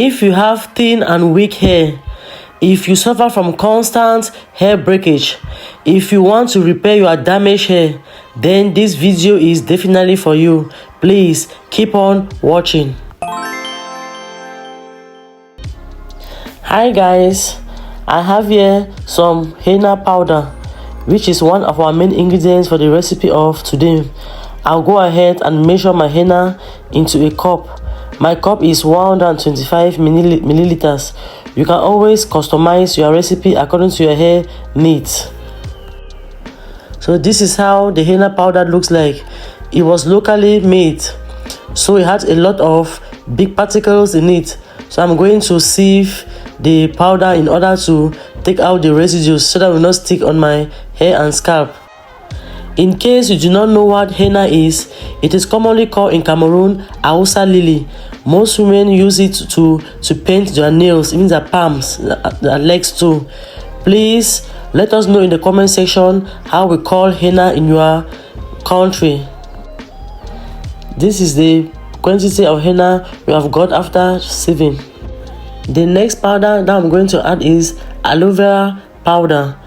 If you have thin and weak hair, if you suffer from constant hair breakage, if you want to repair your damaged hair, then this video is definitely for you. Please keep on watching. Hi guys, I have here some henna powder, which is one of our main ingredients for the recipe of today. I'll go ahead and measure my henna into a cup. My cup is 125 milliliters. You can always customize your recipe according to your hair needs. So this is how the henna powder looks like. It was locally made, so it had a lot of big particles in it. So I'm going to sieve the powder in order to take out the residues so that it will not stick on my hair and scalp. In case you do not know what henna is, it is commonly called in Cameroon Hausa lily. Most women use it to paint their nails, even their palms, their legs too. Please let us know in the comment section how we call henna in your country. This is the quantity of henna we have got after sieving. The next powder that I'm going to add is aloe vera powder.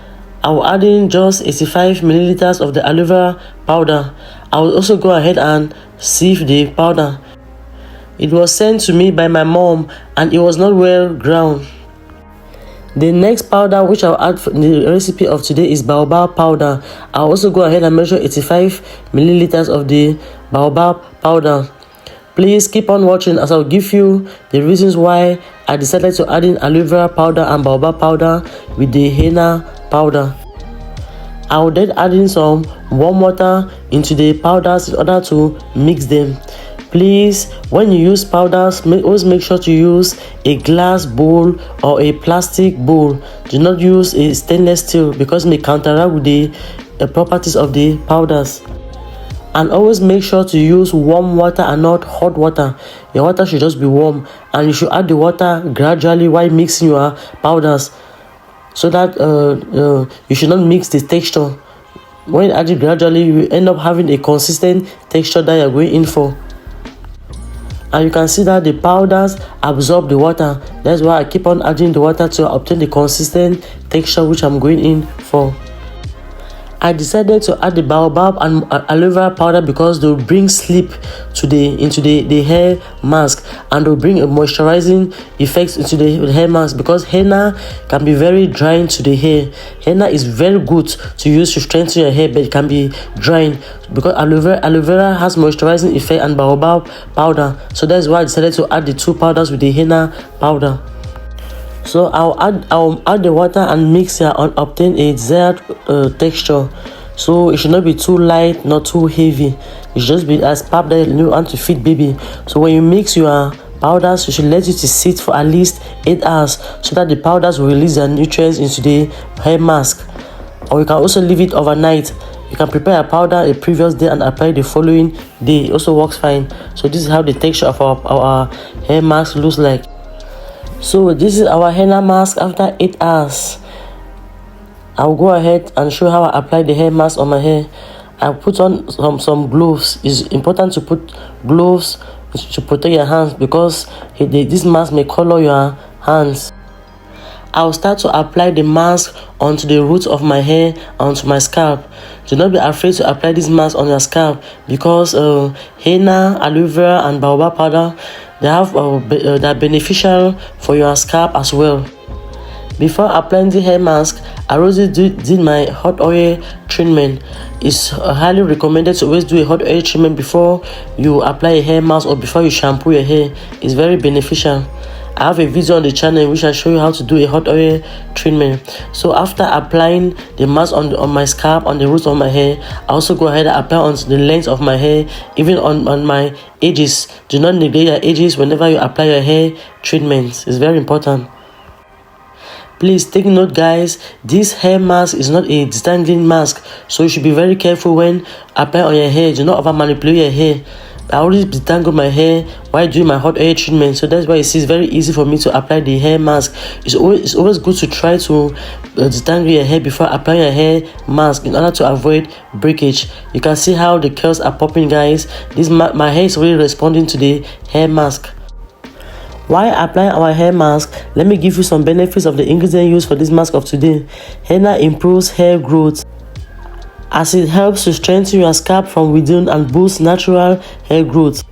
I will add in just 85 milliliters of the aloe vera powder. I will also go ahead and sieve the powder. It was sent to me by my mom and it was not well ground. The next powder which I'll add for the recipe of today is BAOBAB powder. I'll also go ahead and measure 85 milliliters of the BAOBAB powder. Please keep on watching as I'll give you the reasons why I decided to add in aloe vera powder and BAOBAB powder with the henna powder. I will then add in some warm water into the powders in order to mix them. Please, when you use powders, always make sure to use a glass bowl or a plastic bowl. Do not use a stainless steel because it may counteract with the properties of the powders. And always make sure to use warm water and not hot water. Your water should just be warm, and you should add the water gradually while mixing your powders, so that you should not mix the texture. When you add it gradually, you end up having a consistent texture that you're going in for. And you can see that the powders absorb the water. That's why I keep on adding the water to obtain the consistent texture which I'm going in for. I decided to add the BAOBAB and aloe vera powder because they will bring sleep to into the hair mask, and they will bring a moisturizing effect into the hair mask, because henna can be very drying to the hair. Henna is very good to use to strengthen your hair, but it can be drying because aloe vera has moisturizing effect and BAOBAB powder. So that's why I decided to add the two powders with the henna powder. So I'll add the water and mix it and obtain a desired texture. So it should not be too light, not too heavy. It should just be as pap that you want to feed baby. So when you mix your powders, you should let it to sit for at least 8 hours so that the powders will release their nutrients into the hair mask. Or you can also leave it overnight. You can prepare a powder a previous day and apply the following day. It also works fine. So this is how the texture of our hair mask looks like. So this is our henna mask after 8 hours. I'll go ahead and show how I apply the hair mask on my hair. I put on some gloves. It's important to put gloves to protect your hands because this mask may color your hands. I'll start to apply the mask onto the roots of my hair, onto my scalp. Do not be afraid to apply this mask on your scalp because henna, aloe vera and BAOBAB powder, they're beneficial for your scalp as well. Before applying the hair mask, I already did my hot oil treatment. It's highly recommended to always do a hot oil treatment before you apply a hair mask or before you shampoo your hair. It's very beneficial. I have a video on the channel in which I show you how to do a hot oil treatment. So after applying the mask on my scalp, on the roots of my hair, I also go ahead and apply on the length of my hair, even on my edges. Do not neglect your edges whenever you apply your hair treatments. It's very important. Please take note guys, this hair mask is not a detangling mask, so you should be very careful when applying on your hair. Do not over manipulate your hair. I always detangle my hair while doing my hot oil treatment, so that's why it's very easy for me to apply the hair mask. It's always good to try to detangle your hair before applying your hair mask in order to avoid breakage. You can see how the curls are popping guys. My hair is already responding to the hair mask. While applying our hair mask, let me give you some benefits of the ingredient used for this mask of today. Henna improves hair growth as it helps to strengthen your scalp from within and boost natural hair growth.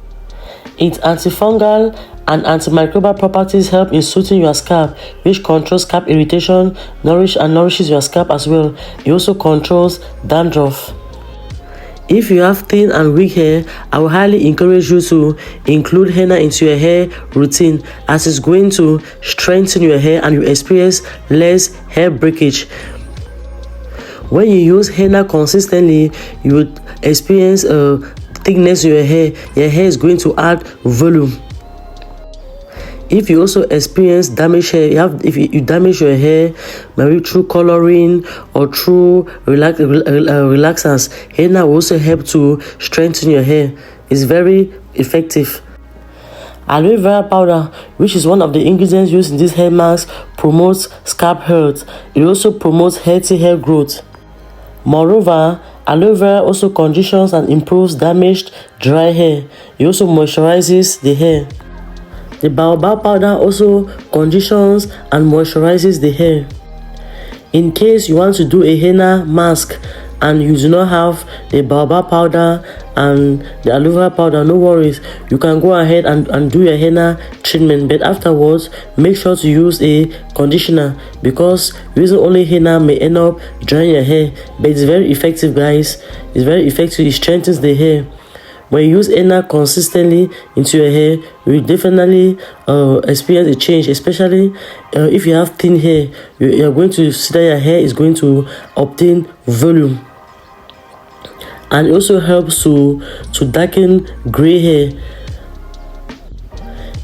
Its antifungal and antimicrobial properties help in soothing your scalp, which controls scalp irritation, nourishes your scalp as well. It also controls dandruff. If you have thin and weak hair, I will highly encourage you to include henna into your hair routine, as it's going to strengthen your hair and you experience less hair breakage. When you use henna consistently, you would experience thickness in your hair. Your hair is going to add volume. If you also experience damaged hair, if you damage your hair, maybe through coloring or through relaxants, henna will also help to strengthen your hair. It's very effective. Aloe vera powder, which is one of the ingredients used in this hair mask, promotes scalp health. It also promotes healthy hair growth. Moreover, aloe vera also conditions and improves damaged dry hair. It also moisturizes the hair. The BAOBAB powder also conditions and moisturizes the hair. In case you want to do a henna mask and you do not have the BAOBAB powder and the aloe vera powder, no worries. You can go ahead and do your henna treatment, but afterwards, make sure to use a conditioner, because using only henna may end up drying your hair. But it's very effective, guys. It's very effective. It strengthens the hair. When you use henna consistently into your hair, you will definitely experience a change, especially if you have thin hair. You're going to see that your hair is going to obtain volume. And it also helps to darken gray hair.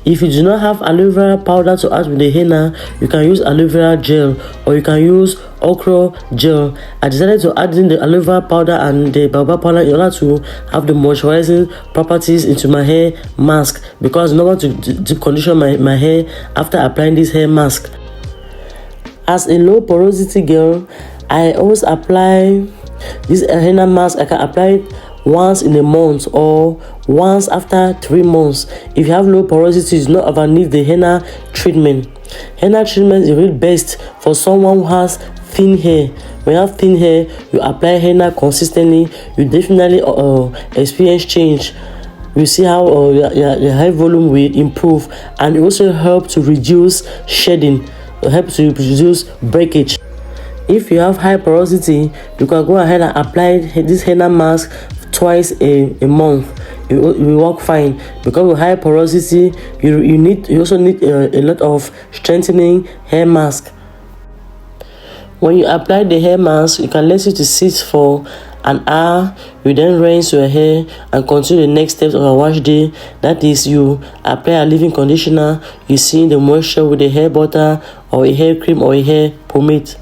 If you do not have aloe vera powder to add with the henna, you can use aloe vera gel or you can use okra gel. I decided to add in the aloe vera powder and the BAOBAB powder in order to have the moisturizing properties into my hair mask, because I don't want to condition my hair after applying this hair mask. As a low porosity girl, I always apply this henna mask. I can apply it once in a month or once after 3 months. If you have low porosity, you do not ever need the henna treatment. Henna treatment is really best for someone who has thin hair. When you have thin hair, you apply henna consistently, you definitely experience change. You see how your hair volume will improve, and it also helps to reduce shedding. It helps to reduce breakage. If you have high porosity, you can go ahead and apply this henna mask twice a month. It will work fine, because with high porosity, you also need a lot of strengthening hair mask. When you apply the hair mask, you can let it to sit for an hour. You then rinse your hair and continue the next steps of a wash day. That is, you apply a leave-in conditioner, you seal the moisture with a hair butter or a hair cream or a hair pomade.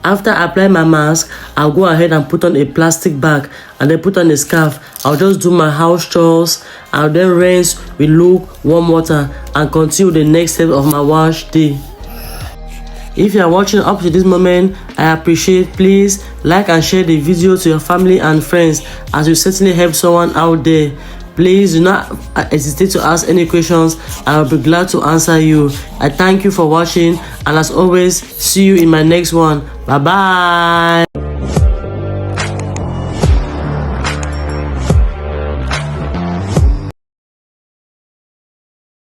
After applying my mask, I'll go ahead and put on a plastic bag and then put on a scarf. I'll just do my house chores. I'll then rinse with lukewarm water and continue the next step of my wash day. If you are watching up to this moment, I appreciate. Please like and share the video to your family and friends, as you certainly help someone out there. Please do not hesitate to ask any questions. I'll be glad to answer you. I thank you for watching, and as always, see you in my next one. Bye bye.